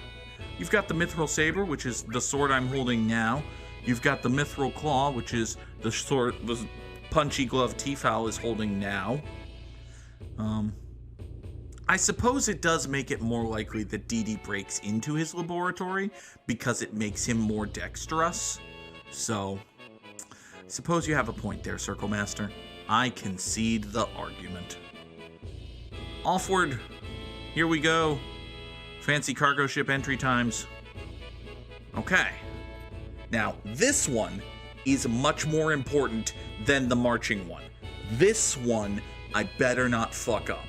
You've got the Mithril Saber, which is the sword I'm holding now. You've got the Mithril Claw, which is the sword the punchy glove T-Fowl is holding now. I suppose it does make it more likely that Dee Dee breaks into his laboratory because it makes him more dexterous. So, I suppose you have a point there, Circle Master. I concede the argument. Offward. Here we go. Fancy cargo ship entry times. Okay. Now, this one is much more important than the marching one. This one, I better not fuck up.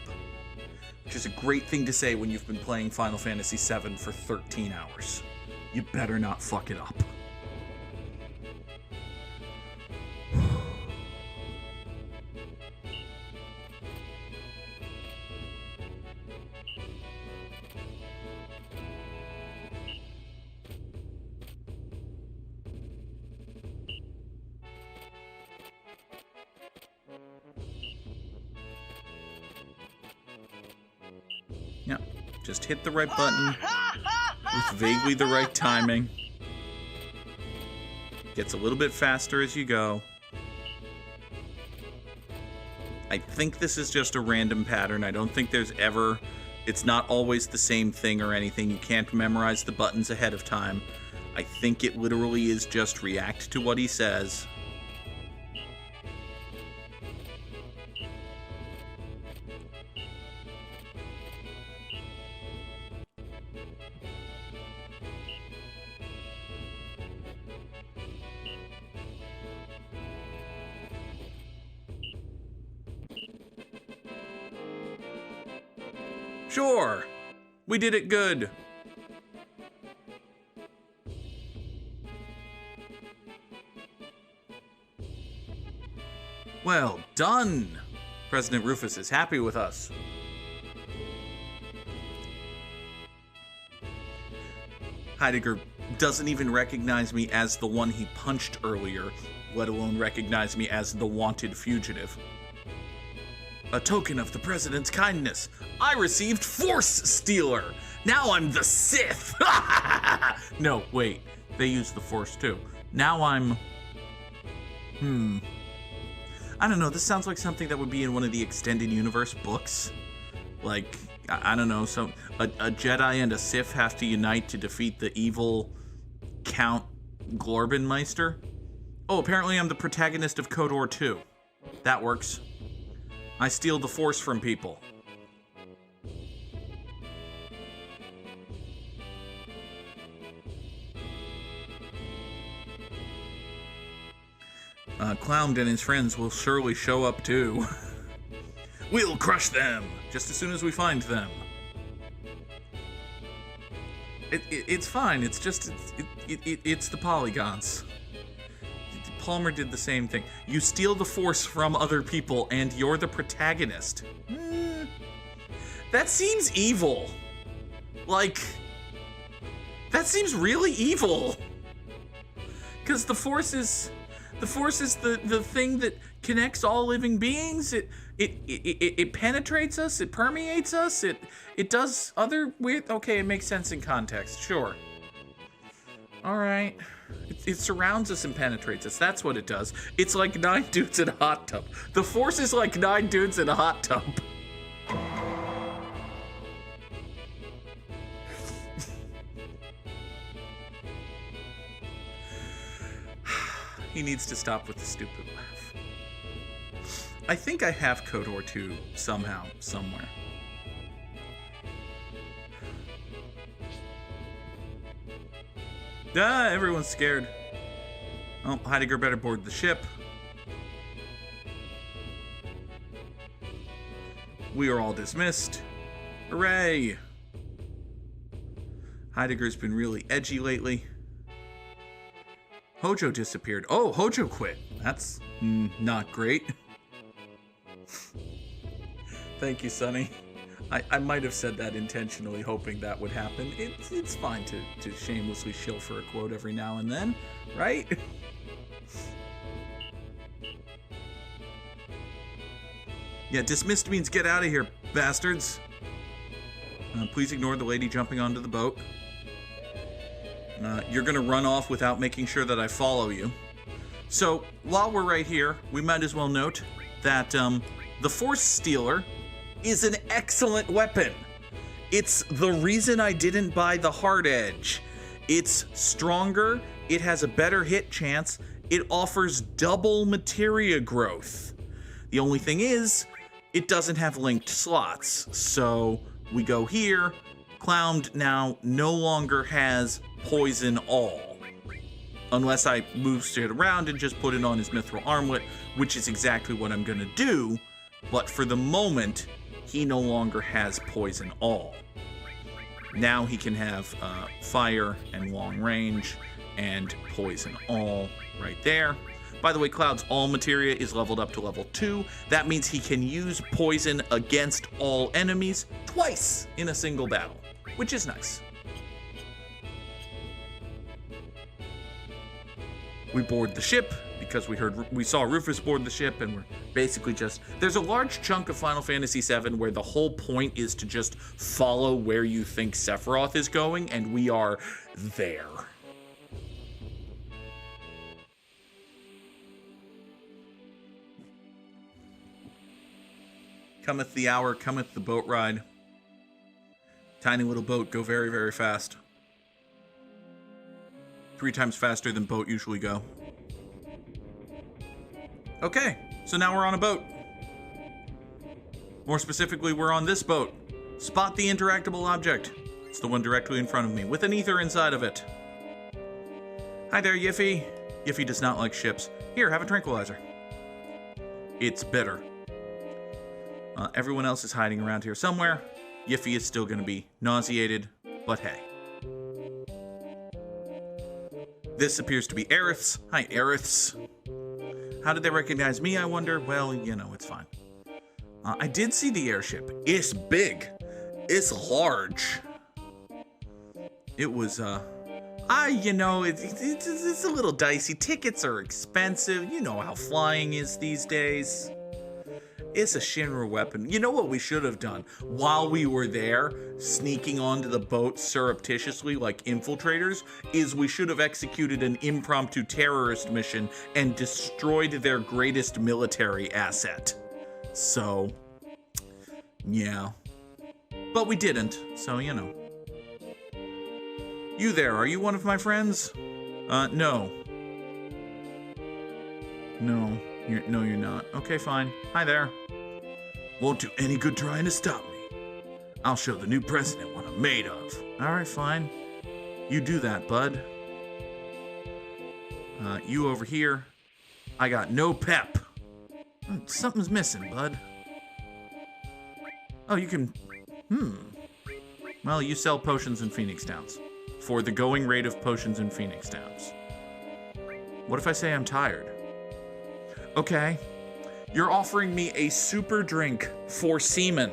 Which is a great thing to say when you've been playing Final Fantasy VII for 13 hours. You better not fuck it up. Yeah, just hit the right button with vaguely the right timing. Gets a little bit faster as you go. I think this is just a random pattern. I don't think there's ever... It's not always the same thing or anything. You can't memorize the buttons ahead of time. I think it literally is just react to what he says. Sure, we did it good. Well done. President Rufus is happy with us. Heidegger doesn't even recognize me as the one he punched earlier, let alone recognize me as the wanted fugitive. A token of the president's kindness. I received Force Stealer. Now I'm the Sith. No, wait. They use the Force too. Now I'm... I don't know. This sounds like something that would be in one of the extended universe books. Like, I don't know. So a Jedi and a Sith have to unite to defeat the evil Count Glorbenmeister. Oh, apparently I'm the protagonist of KOTOR 2. That works. I steal the Force from people. Cloumd and his friends will surely show up too. We'll crush them just as soon as we find them. It's fine. It's just it's the polygons. Palmer did the same thing. You steal the Force from other people, and you're the protagonist. That seems evil. Like, that seems really evil. Because the Force is the thing that connects all living beings. It penetrates us. It permeates us. It does other weird. Okay, it makes sense in context. Sure. All right. It surrounds us and penetrates us. That's what it does. It's like 9 dudes in a hot tub. The Force is like 9 dudes in a hot tub. He needs to stop with the stupid laugh. I think I have Kodor 2 somehow, somewhere. Ah, everyone's scared. Oh, Heidegger better board the ship. We are all dismissed. Hooray! Heidegger's been really edgy lately. Hojo disappeared. Oh, Hojo quit. That's not great. Thank you, Sonny. I might have said that intentionally, hoping that would happen. It's fine to shamelessly shill for a quote every now and then, right? Yeah, dismissed means get out of here, bastards. Please ignore the lady jumping onto the boat. You're gonna run off without making sure that I follow you. So, while we're right here, we might as well note that the Force Stealer is an excellent weapon. It's the reason I didn't buy the Hard Edge. It's stronger, it has a better hit chance, it offers double materia growth. The only thing is, it doesn't have linked slots. So, we go here, Cloumd now no longer has poison all. Unless I move straight around and just put it on his mithril armlet, which is exactly what I'm gonna do, but for the moment, he no longer has poison all. Now he can have fire and long range and poison all right there. By the way, Cloud's all materia is leveled up to level 2. That means he can use poison against all enemies twice in a single battle, which is nice. We board the ship because we saw Rufus board the ship, and we're basically just, there's a large chunk of Final Fantasy VII where the whole point is to just follow where you think Sephiroth is going, and we are there. Cometh the hour, cometh the boat ride. Tiny little boat, go very, very fast. 3 times faster than boat usually go. Okay, so now we're on a boat. More specifically, we're on this boat. Spot the interactable object. It's the one directly in front of me, with an ether inside of it. Hi there, Yiffy. Yiffy does not like ships. Here, have a tranquilizer. It's bitter. Everyone else is hiding around here somewhere. Yiffy is still going to be nauseated, but hey. This appears to be Aerith's. Hi, Aerith's. How did they recognize me, I wonder? Well, you know, it's fine. I did see the airship. It's big. It's large. It was, you know, it's a little dicey. Tickets are expensive. You know how flying is these days. It's a Shinra weapon. You know what we should have done? While we were there, sneaking onto the boat surreptitiously like infiltrators, is we should have executed an impromptu terrorist mission and destroyed their greatest military asset. So, yeah. But we didn't, so you know. You there, are you one of my friends? No. No, you're not. Okay, fine. Hi there. Won't do any good trying to stop me. I'll show the new president what I'm made of. Alright, fine. You do that, bud. You over here. I got no pep. Something's missing, bud. Oh, you can... Well, you sell potions in Phoenix Downs. For the going rate of potions in Phoenix Downs. What if I say I'm tired? Okay. You're offering me a super drink for semen.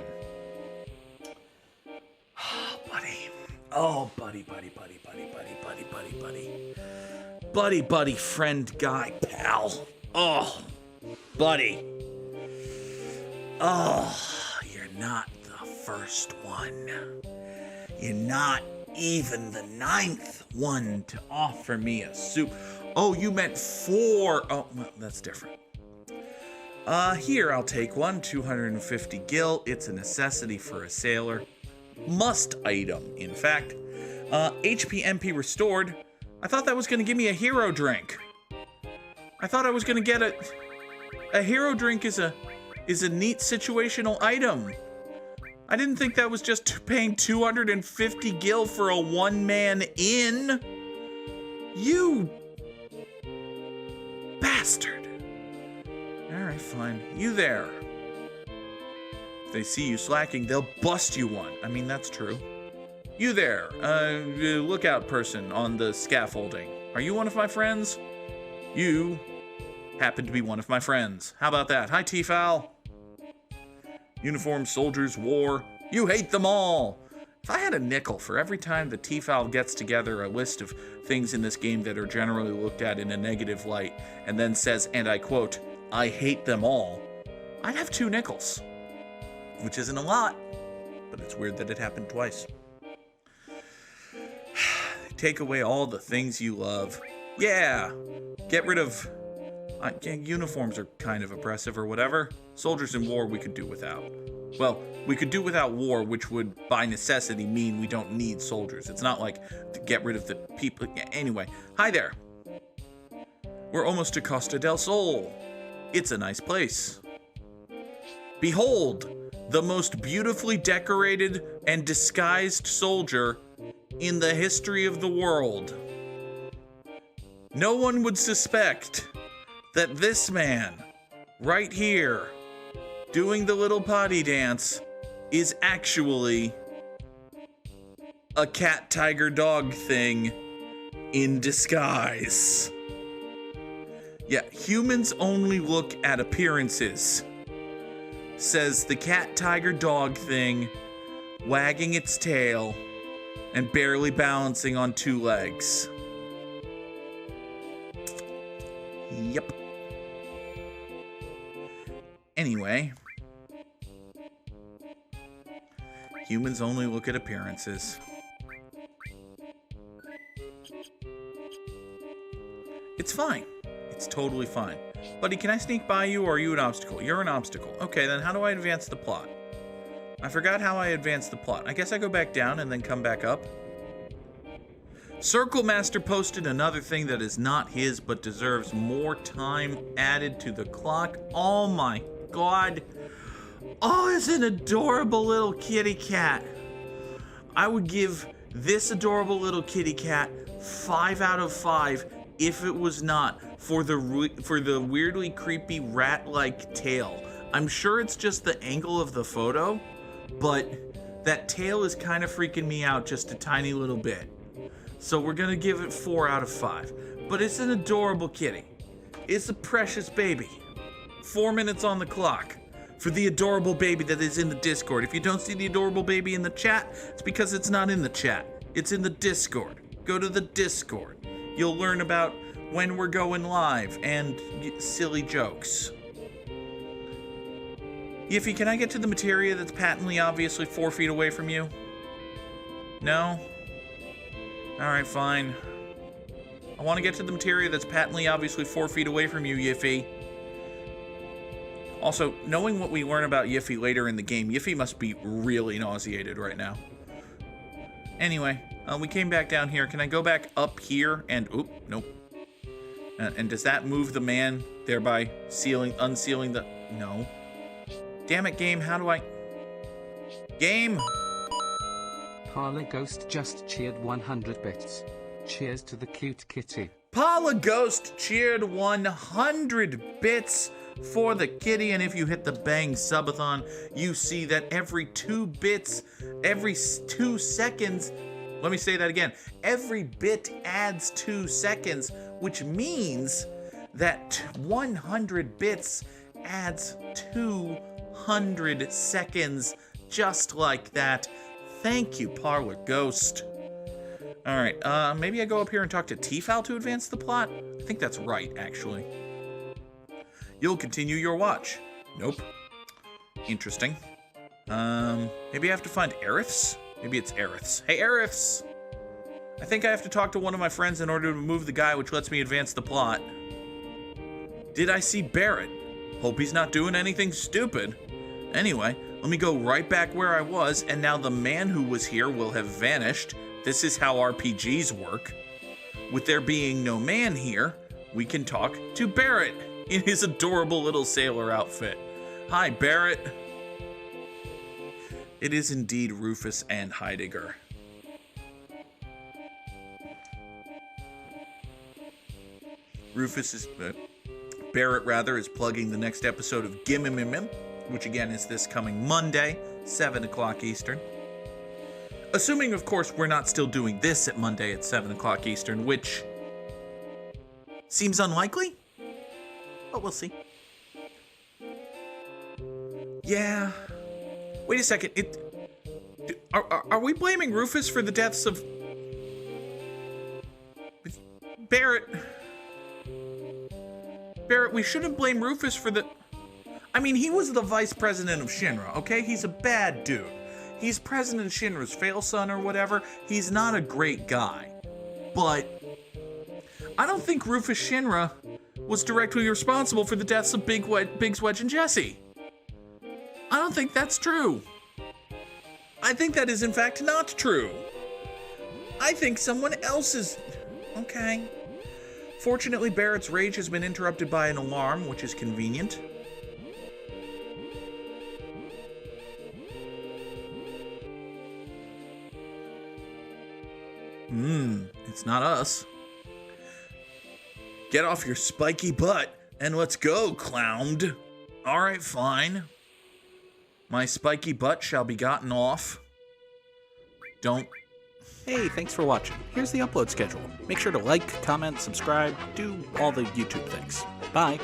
Buddy. Oh, buddy. Buddy, friend, guy, pal. Oh, buddy. Oh, you're not the first one. You're not even the 9th one to offer me a soup. Oh, you meant 4. Oh, well, that's different. Here, I'll take one. 250 gil. It's a necessity for a sailor. Must item, in fact. HP MP restored. I thought that was going to give me a hero drink. I thought I was going to get a hero drink is a neat situational item. I didn't think that was just paying 250 gil for a one-man inn. You bastard. Alright, fine. You there. If they see you slacking, they'll bust you one. I mean, that's true. You there, lookout person on the scaffolding. Are you one of my friends? You happen to be one of my friends. How about that? Hi, T-Foul. Uniformed soldiers, war. You hate them all. If I had a nickel for every time the T-Foul gets together a list of things in this game that are generally looked at in a negative light and then says, and I quote, I hate them all, I'd have 2 nickels. Which isn't a lot, but it's weird that it happened twice. Take away all the things you love. Yeah, get rid of... uniforms are kind of oppressive or whatever. Soldiers in war we could do without. Well, we could do without war, which would by necessity mean we don't need soldiers. It's not like to get rid of the people. Anyway, hi there. We're almost to Costa del Sol. It's a nice place. Behold, the most beautifully decorated and disguised soldier in the history of the world. No one would suspect that this man, right here, doing the little potty dance, is actually a cat, tiger, dog thing in disguise. Yeah, humans only look at appearances, says the cat, tiger, dog thing, wagging its tail and barely balancing on 2 legs. Yep. Anyway, humans only look at appearances. It's fine. It's totally fine. Buddy, can I sneak by you, or are you an obstacle? You're an obstacle. Okay, then how do I advance the plot? I forgot how I advanced the plot. I guess I go back down and then come back up. Circle Master posted another thing that is not his, but deserves more time added to the clock. Oh my god. Oh, it's an adorable little kitty cat. I would give this adorable little kitty cat 5 out of 5 if it was not for the weirdly creepy rat-like tail. I'm sure it's just the angle of the photo, but that tail is kind of freaking me out just a tiny little bit. So we're gonna give it 4 out of 5. But it's an adorable kitty. It's a precious baby. 4 minutes on the clock for the adorable baby that is in the Discord. If you don't see the adorable baby in the chat, it's because it's not in the chat. It's in the Discord. Go to the Discord. You'll learn about when we're going live and silly jokes. Yiffy, can I get to the materia that's patently obviously 4 feet away from you? No? Alright, fine. I want to get to the materia that's patently obviously 4 feet away from you, Yiffy. Also, knowing what we learn about Yiffy later in the game, Yiffy must be really nauseated right now. Anyway, we came back down here. Can I go back up here and... Oop, nope. And does that move the man, thereby unsealing the... No. Damn it, game, how do I... Game! Parlor Ghost just cheered 100 bits. Cheers to the cute kitty. Paula Ghost cheered 100 bits for the kitty, and if you hit the bang subathon, you see that every 2 bits, every 2 seconds, let me say that again, every bit adds 2 seconds, which means that 100 bits adds 200 seconds, just like that. Thank you, Parlor Ghost. All right, maybe I go up here and talk to Tefal to advance the plot? I think that's right, actually. You'll continue your watch. Nope. Interesting. Maybe I have to find Aeriths? Maybe it's Aeriths. Hey, Aeriths! I think I have to talk to one of my friends in order to remove the guy, which lets me advance the plot. Did I see Barrett? Hope he's not doing anything stupid. Anyway, let me go right back where I was, and now the man who was here will have vanished. This is how RPGs work. With there being no man here, we can talk to Barrett in his adorable little sailor outfit. Hi, Barrett. It is indeed Rufus and Heidegger. Barrett rather, is plugging the next episode of Gimmimimim, which again is this coming Monday, 7 o'clock Eastern. Assuming, of course, we're not still doing this at Monday at 7 o'clock Eastern, which seems unlikely, but we'll see. Yeah. Wait a second. Are we blaming Rufus for the deaths of Barrett? Barrett, we shouldn't blame Rufus for the... I mean, he was the vice president of Shinra, okay? He's a bad dude. He's President Shinra's fail son or whatever. He's not a great guy. But I don't think Rufus Shinra was directly responsible for the deaths of Biggs, Wedge, and Jesse. I don't think that's true. I think that is, in fact, not true. I think someone else is... Okay. Fortunately, Barrett's rage has been interrupted by an alarm, which is convenient. It's not us. Get off your spiky butt and let's go, Cloumd. All right, fine. My spiky butt shall be gotten off. Don't... Hey, thanks for watching. Here's the upload schedule. Make sure to like, comment, subscribe, do all the YouTube things. Bye.